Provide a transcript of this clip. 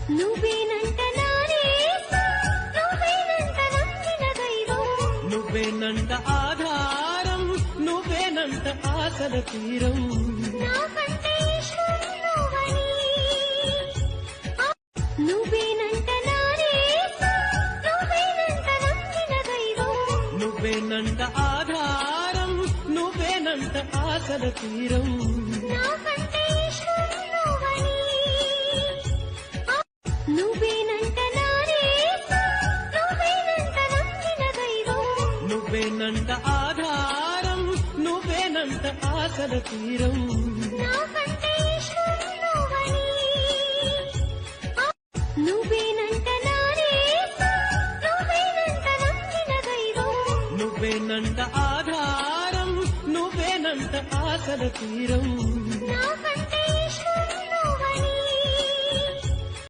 నువ్వేనంట నా నేస్తం, నువ్వేనంట నమ్మిన దైవం, నువ్వేనంట ఆధారం, నువ్వేనంట ఆశల తీరం, నాకంటే ఇష్టం నువ్వని. నువ్వేనంట నా నేస్తం, నువ్వేనంట నమ్మిన దైవం, నువ్వేనంట ఆధారం, నువ్వేనంట ఆశల తీరం, నాకంటే ఇష్టం నువ్వని. నువ్వేనంట నా నేస్తం, నువ్వేనంట నమ్మిన దైవం, నువ్వేనంట ఆధారం, నువ్వేనంట ఆశల తీరం, నాకంటే ఇష్టం నువ్వని. నువ్వేనంట నా నేస్తం, నువ్వేనంట నమ్మిన దైవం, నువ్వేనంట ఆధారం, నువ్వేనంట ఆశల తీరం, నాకంటే